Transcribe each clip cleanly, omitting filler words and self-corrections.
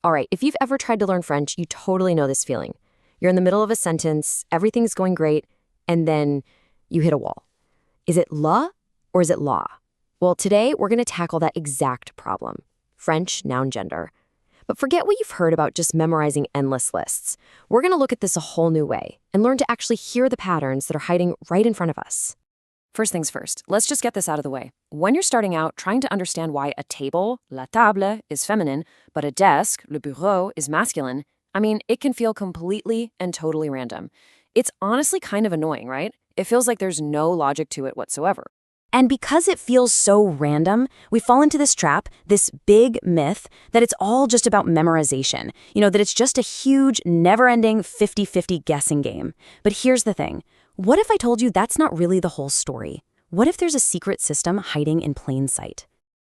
All right, if you've ever tried to learn French, you totally know this feeling. You're in the middle of a sentence, everything's going great, and then you hit a wall. Is it la or is it la? Well, today we're going to tackle that exact problem. French noun gender. But forget what you've heard about just memorizing endless lists. We're going to look at this a whole new way and learn to actually hear the patterns that are hiding right in front of us. First things first, let's just get this out of the way. When you're starting out trying to understand why a table, la table, is feminine, but a desk, le bureau, is masculine, I mean, it can feel completely and totally random. It's honestly kind of annoying, right? It feels like there's no logic to it whatsoever. And because it feels so random, we fall into this trap, this big myth, that it's all just about memorization. That it's just a huge, never-ending 50-50 guessing game. But here's the thing. What if I told you that's not really the whole story? What if there's a secret system hiding in plain sight?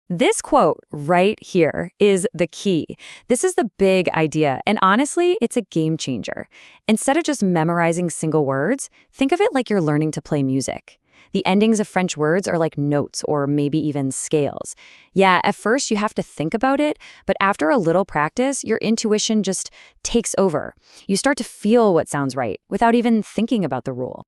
This quote right here is the key. This is the big idea, and honestly, it's a game changer. Instead of just memorizing single words, think of it like you're learning to play music. The endings of French words are like notes or maybe even scales. Yeah, at first you have to think about it, but after a little practice, your intuition just takes over. You start to feel what sounds right without even thinking about the rule.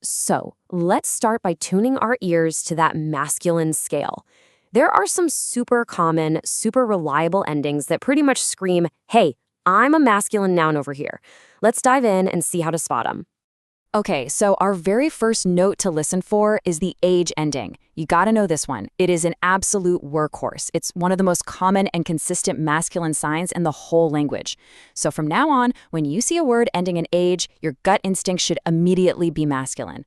So, let's start by tuning our ears to that masculine scale. There are some super common, super reliable endings that pretty much scream, hey, I'm a masculine noun over here. Let's dive in and see how to spot them. Okay, so our very first note to listen for is the age ending. You gotta know this one. It is an absolute workhorse. It's one of the most common and consistent masculine signs in the whole language. So from now on, when you see a word ending in age, your gut instinct should immediately be masculine.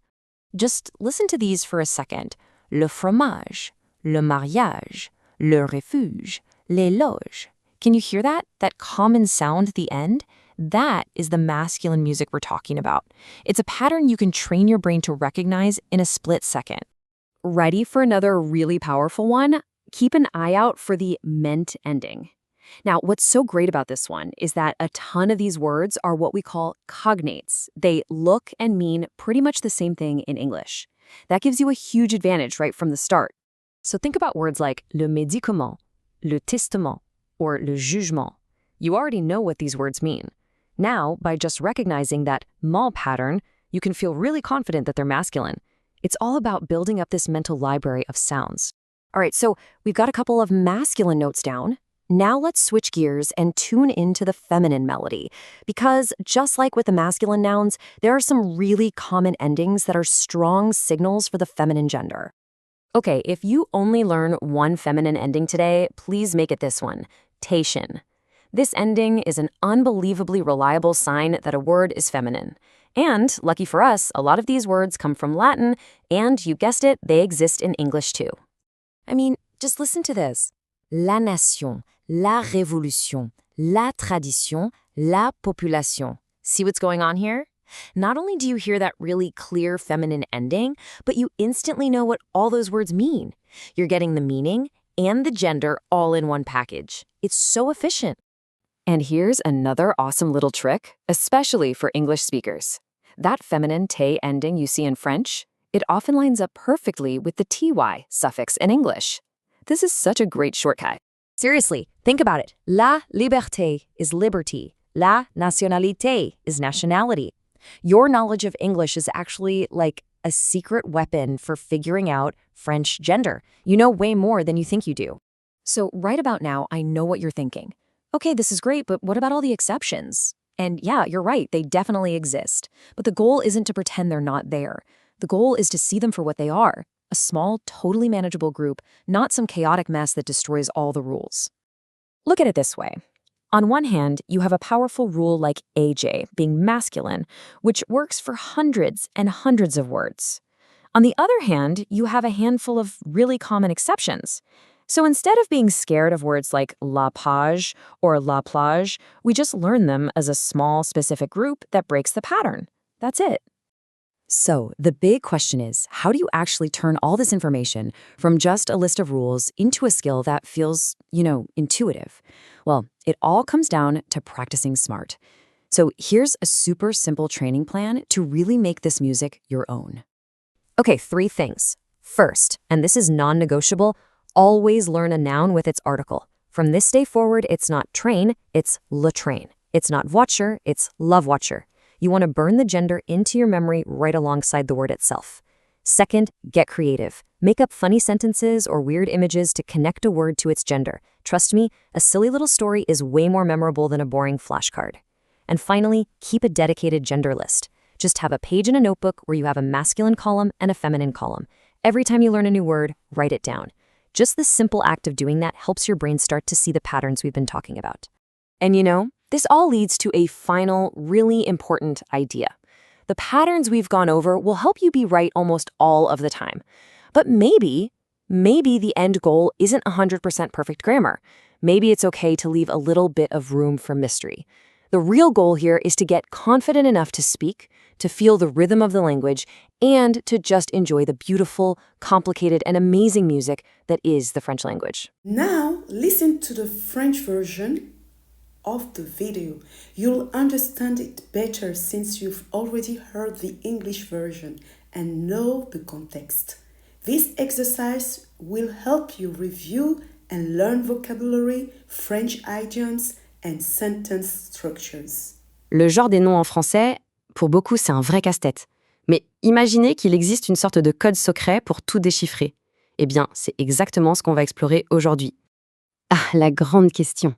Just listen to these for a second. Le fromage, le mariage, le refuge, les loges. Can you hear that? That common sound at the end? That is the masculine music we're talking about. It's a pattern you can train your brain to recognize in a split second. Ready for another really powerful one? Keep an eye out for the ment ending. Now, what's so great about this one is that a ton of these words are what we call cognates. They look and mean pretty much the same thing in English. That gives you a huge advantage right from the start. So think about words like le médicament, le testament, or le jugement. You already know what these words mean. Now, by just recognizing that ment pattern, you can feel really confident that they're masculine. It's all about building up this mental library of sounds. All right, so we've got a couple of masculine notes down. Now let's switch gears and tune into the feminine melody. Because just like with the masculine nouns, there are some really common endings that are strong signals for the feminine gender. Okay, if you only learn one feminine ending today, please make it this one, tation. This ending is an unbelievably reliable sign that a word is feminine. And, lucky for us, a lot of these words come from Latin, and you guessed it, they exist in English too. I mean, just listen to this. La nation, la révolution, la tradition, la population. See what's going on here? Not only do you hear that really clear feminine ending, but you instantly know what all those words mean. You're getting the meaning and the gender all in one package. It's so efficient. And here's another awesome little trick, especially for English speakers. That feminine te ending you see in French, it often lines up perfectly with the ty suffix in English. This is such a great shortcut. Seriously, think about it. La liberté is liberty. La nationalité is nationality. Your knowledge of English is actually like a secret weapon for figuring out French gender. You know way more than you think you do. So right about now, I know what you're thinking. Okay, this is great, but what about all the exceptions? And yeah, you're right, they definitely exist. But the goal isn't to pretend they're not there. The goal is to see them for what they are, a small, totally manageable group, not some chaotic mess that destroys all the rules. Look at it this way. On one hand, you have a powerful rule like AJ, being masculine, which works for hundreds and hundreds of words. On the other hand, you have a handful of really common exceptions. So instead of being scared of words like la page or la plage, we just learn them as a small, specific group that breaks the pattern. That's it. So the big question is, how do you actually turn all this information from just a list of rules into a skill that feels, intuitive? Well, it all comes down to practicing smart. So here's a super simple training plan to really make this music your own. Okay, 3 things. First, and this is non-negotiable, always learn a noun with its article. From this day forward, it's not train, it's le train. It's not voiture, it's la voiture. You want to burn the gender into your memory right alongside the word itself. Second, get creative. Make up funny sentences or weird images to connect a word to its gender. Trust me, a silly little story is way more memorable than a boring flashcard. And finally, keep a dedicated gender list. Just have a page in a notebook where you have a masculine column and a feminine column. Every time you learn a new word, write it down. Just the simple act of doing that helps your brain start to see the patterns we've been talking about. And you know, this all leads to a final, really important idea. The patterns we've gone over will help you be right almost all of the time. But maybe the end goal isn't 100% perfect grammar. Maybe it's okay to leave a little bit of room for mystery. The real goal here is to get confident enough to speak, to feel the rhythm of the language, and to just enjoy the beautiful, complicated, and amazing music that is the French language. Now, listen to the French version of the video. You'll understand it better since you've already heard the English version and know the context. This exercise will help you review and learn vocabulary, French idioms, and sentence structures. Le genre des noms en français, pour beaucoup, c'est un vrai casse-tête. Mais imaginez qu'il existe une sorte de code secret pour tout déchiffrer. Eh bien, c'est exactement ce qu'on va explorer aujourd'hui. Ah, la grande question.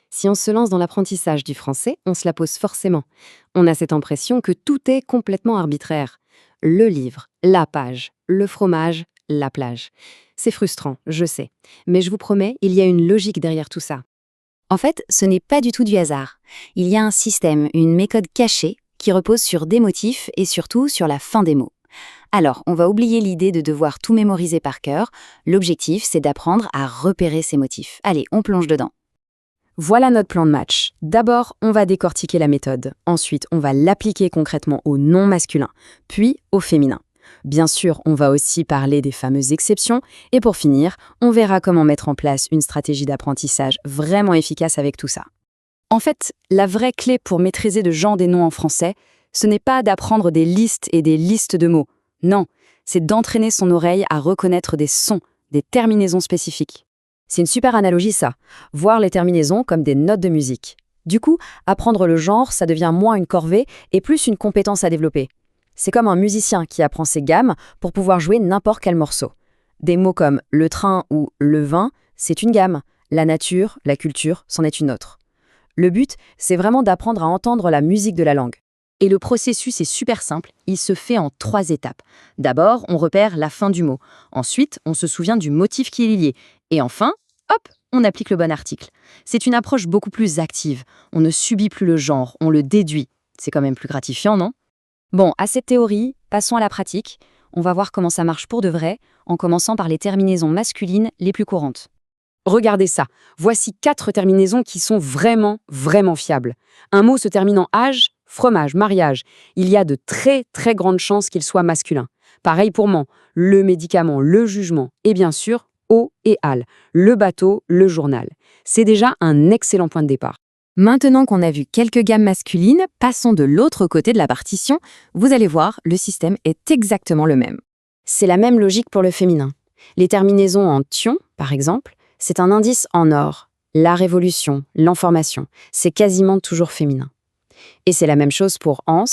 Si on se lance dans l'apprentissage du français, on se la pose forcément. On a cette impression que tout est complètement arbitraire. Le livre, la page, le fromage, la plage. C'est frustrant, je sais. Mais je vous promets, il y a une logique derrière tout ça. En fait, ce n'est pas du tout du hasard. Il y a un système, une méthode cachée qui repose sur des motifs et surtout sur la fin des mots. Alors, on va oublier l'idée de devoir tout mémoriser par cœur. L'objectif, c'est d'apprendre à repérer ces motifs. Allez, on plonge dedans. Voilà notre plan de match. D'abord, on va décortiquer la méthode. Ensuite, on va l'appliquer concrètement au nom masculin, puis au féminin. Bien sûr, on va aussi parler des fameuses exceptions. Et pour finir, on verra comment mettre en place une stratégie d'apprentissage vraiment efficace avec tout ça. En fait, la vraie clé pour maîtriser le genre des noms en français, ce n'est pas d'apprendre des listes et des listes de mots. Non, c'est d'entraîner son oreille à reconnaître des sons, des terminaisons spécifiques. C'est une super analogie ça, voir les terminaisons comme des notes de musique. Du coup, apprendre le genre, ça devient moins une corvée et plus une compétence à développer. C'est comme un musicien qui apprend ses gammes pour pouvoir jouer n'importe quel morceau. Des mots comme le train ou le vin, c'est une gamme. La nature, la culture, c'en est une autre. Le but, c'est vraiment d'apprendre à entendre la musique de la langue. Et le processus est super simple, il se fait en 3 étapes. D'abord, on repère la fin du mot. Ensuite, on se souvient du motif qui est lié. Et enfin, hop, on applique le bon article. C'est une approche beaucoup plus active. On ne subit plus le genre, on le déduit. C'est quand même plus gratifiant, non ? Bon, à cette théorie, passons à la pratique. On va voir comment ça marche pour de vrai, en commençant par les terminaisons masculines les plus courantes. Regardez ça, voici 4 terminaisons qui sont vraiment fiables. Un mot se termine en âge, fromage, mariage. Il y a de très grandes chances qu'il soit masculin. Pareil pour ment, le médicament, le jugement, et bien sûr, eau et al, le bateau, le journal. C'est déjà un excellent point de départ. Maintenant qu'on a vu quelques gammes masculines, passons de l'autre côté de la partition. Vous allez voir, le système est exactement le même. C'est la même logique pour le féminin. Les terminaisons en tion, par exemple, c'est un indice en or. La révolution, l'information, c'est quasiment toujours féminin. Et c'est la même chose pour ans,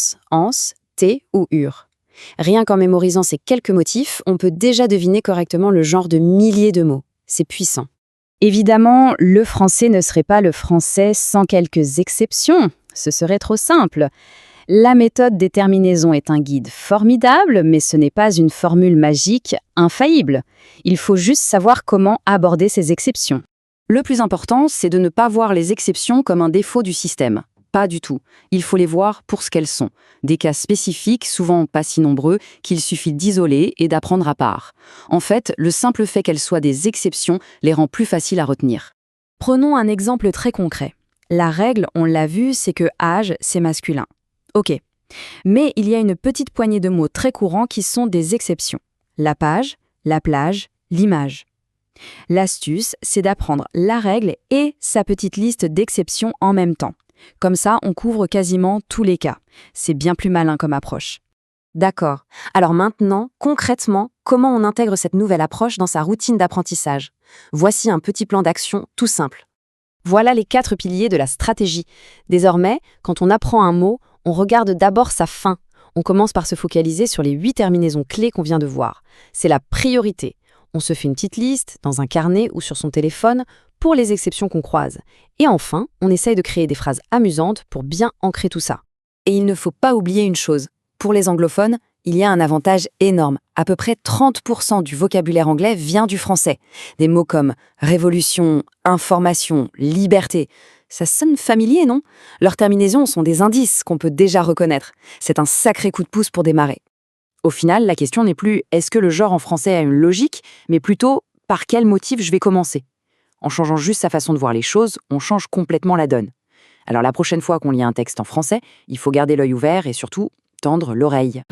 té ou ur. Rien qu'en mémorisant ces quelques motifs, on peut déjà deviner correctement le genre de milliers de mots. C'est puissant. Évidemment, le français ne serait pas le français sans quelques exceptions. Ce serait trop simple. La méthode des terminaisons est un guide formidable, mais ce n'est pas une formule magique infaillible. Il faut juste savoir comment aborder ces exceptions. Le plus important, c'est de ne pas voir les exceptions comme un défaut du système. Pas du tout. Il faut les voir pour ce qu'elles sont. Des cas spécifiques, souvent pas si nombreux, qu'il suffit d'isoler et d'apprendre à part. En fait, le simple fait qu'elles soient des exceptions les rend plus faciles à retenir. Prenons un exemple très concret. La règle, on l'a vu, c'est que âge, c'est masculin. Ok. Mais il y a une petite poignée de mots très courants qui sont des exceptions. La page, la plage, l'image. L'astuce, c'est d'apprendre la règle et sa petite liste d'exceptions en même temps. Comme ça, on couvre quasiment tous les cas. C'est bien plus malin comme approche. D'accord. Alors maintenant, concrètement, comment on intègre cette nouvelle approche dans sa routine d'apprentissage ? Voici un petit plan d'action tout simple. Voilà les 4 piliers de la stratégie. Désormais, quand on apprend un mot, on regarde d'abord sa fin. On commence par se focaliser sur les 8 terminaisons clés qu'on vient de voir. C'est la priorité. On se fait une petite liste, dans un carnet ou sur son téléphone, pour les exceptions qu'on croise. Et enfin, on essaye de créer des phrases amusantes pour bien ancrer tout ça. Et il ne faut pas oublier une chose. Pour les anglophones, il y a un avantage énorme. À peu près 30% du vocabulaire anglais vient du français. Des mots comme révolution, information, liberté. Ça sonne familier, non? Leurs terminaisons sont des indices qu'on peut déjà reconnaître. C'est un sacré coup de pouce pour démarrer. Au final, la question n'est plus est-ce que le genre en français a une logique, mais plutôt par quel motif je vais commencer. En changeant juste sa façon de voir les choses, on change complètement la donne. Alors la prochaine fois qu'on lit un texte en français, il faut garder l'œil ouvert et surtout tendre l'oreille.